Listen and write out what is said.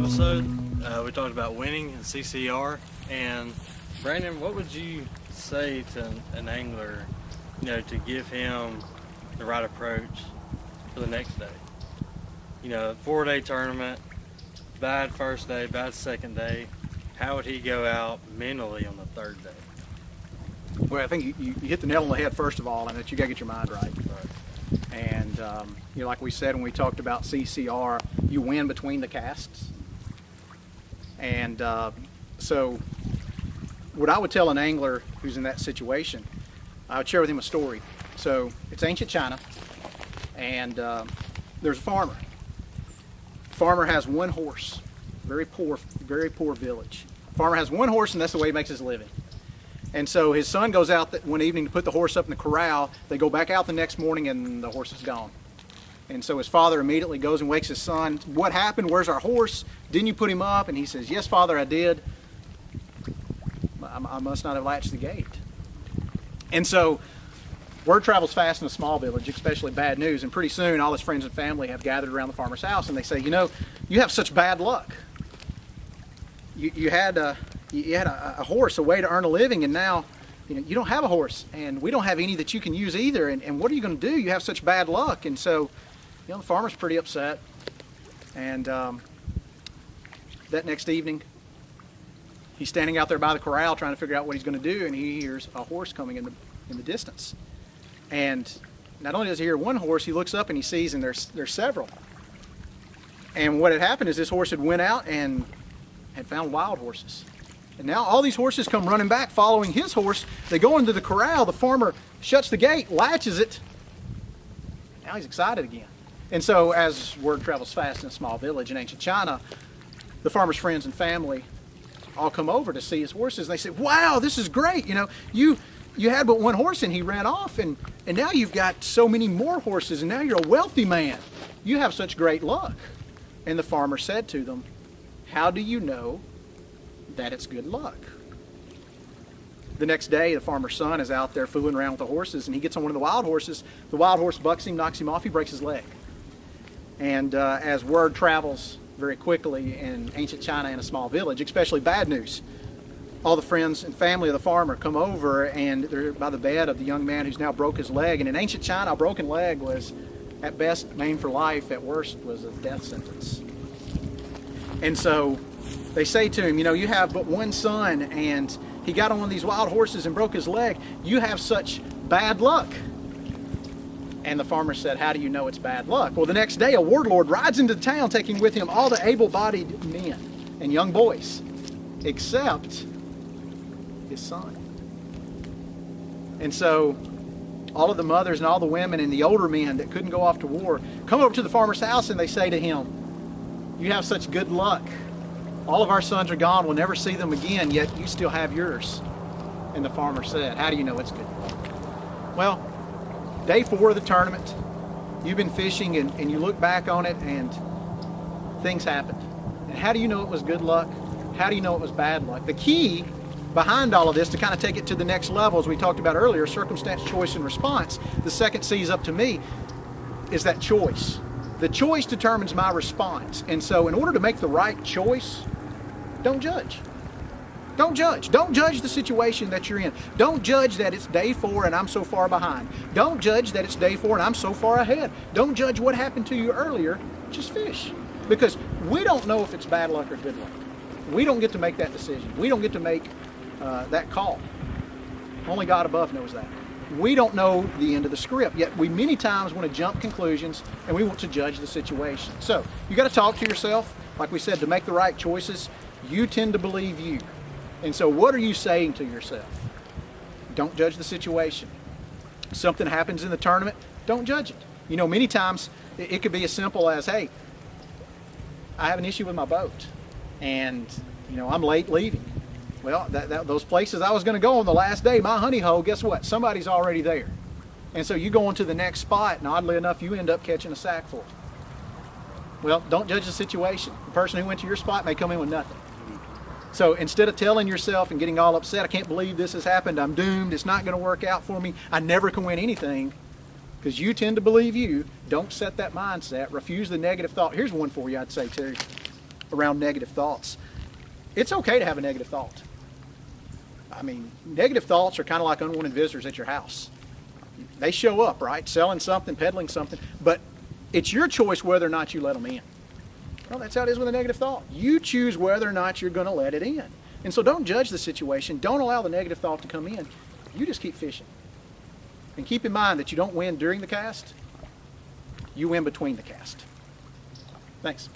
episode, we talked about winning and CCR. And Brandon, what would you say to an angler, to give him the right approach for the next day? 4-day tournament, bad first day, bad second day. How would he go out mentally on the third day? Well, I think you hit the nail on the head first of all, and that you got to get your mind right. And like we said when we talked about CCR, you win between the casts. And so what I would tell an angler who's in that situation, I would share with him a story. So it's ancient China, and there's a farmer. Farmer has one horse, very poor village. Farmer has one horse, and that's the way he makes his living. And so his son goes out one evening to put the horse up in the corral. They go back out the next morning, and the horse is gone. And so his father immediately goes and wakes his son. What happened? Where's our horse? Didn't you put him up? And he says, yes, Father, I did. I must not have latched the gate. And so word travels fast in a small village, especially bad news. And pretty soon, all his friends and family have gathered around the farmer's house, and they say, you have such bad luck. You had a horse, a way to earn a living, and now you don't have a horse, and we don't have any that you can use either. And what are you going to do? You have such bad luck. And so the farmer's pretty upset. And that next evening, he's standing out there by the corral trying to figure out what he's going to do, and he hears a horse coming in the distance. And not only does he hear one horse, he looks up and he sees, and there's several. And what had happened is this horse had went out and had found wild horses. And now all these horses come running back following his horse. They go into the corral. The farmer shuts the gate, latches it. Now he's excited again. And so as word travels fast in a small village in ancient China, the farmer's friends and family all come over to see his horses. And they say, wow, this is great. You had but one horse and he ran off. And now you've got so many more horses. And now you're a wealthy man. You have such great luck. And the farmer said to them, how do you know that it's good luck? The next day, the farmer's son is out there fooling around with the horses, and he gets on one of the wild horses. The wild horse bucks him, knocks him off, he breaks his leg. And as word travels very quickly in ancient China in a small village, especially bad news, all the friends and family of the farmer come over, and they're by the bed of the young man who's now broke his leg. And in ancient China, a broken leg was at best maimed for life, at worst was a death sentence. And so they say to him, you have but one son, and he got on one of these wild horses and broke his leg. You have such bad luck. And the farmer said, how do you know it's bad luck? Well, the next day, a warlord rides into town, taking with him all the able-bodied men and young boys, except his son. And so all of the mothers and all the women and the older men that couldn't go off to war come over to the farmer's house, and they say to him, you have such good luck. All of our sons are gone. We'll never see them again, yet you still have yours. And the farmer said, how do you know it's good luck? Well, day 4 of the tournament, you've been fishing and you look back on it and things happened. And how do you know it was good luck? How do you know it was bad luck? The key behind all of this, to kind of take it to the next level, as we talked about earlier, circumstance, choice, and response, the second C is up to me, is that choice. The choice determines my response. And so in order to make the right choice, don't judge. Don't judge. Don't judge the situation that you're in. Don't judge that it's day 4 and I'm so far behind. Don't judge that it's day 4 and I'm so far ahead. Don't judge what happened to you earlier. Just fish. Because we don't know if it's bad luck or good luck. We don't get to make that decision. We don't get to make that call. Only God above knows that. We don't know the end of the script, yet we many times want to jump conclusions and we want to judge the situation. So you got to talk to yourself. Like we said, to make the right choices, you tend to believe you. And so what are you saying to yourself? Don't judge the situation. Something happens in the tournament, don't judge it. Many times it could be as simple as, hey, I have an issue with my boat and I'm late leaving. Well, those places I was going to go on the last day, my honey hole, guess what? Somebody's already there. And so you go on to the next spot, and oddly enough, you end up catching a sackful. Well, don't judge the situation. The person who went to your spot may come in with nothing. So instead of telling yourself and getting all upset, I can't believe this has happened, I'm doomed, it's not going to work out for me, I never can win anything, because you tend to believe you, don't set that mindset, refuse the negative thought. Here's one for you I'd say too. around negative thoughts. It's okay to have a negative thought. I mean, negative thoughts are kind of like unwanted visitors at your house. They show up, right? Selling something, peddling something, but it's your choice whether or not you let them in. Well, that's how it is with a negative thought. You choose whether or not you're going to let it in. And so don't judge the situation. Don't allow the negative thought to come in. You just keep fishing. And keep in mind that you don't win during the cast. You win between the cast. Thanks.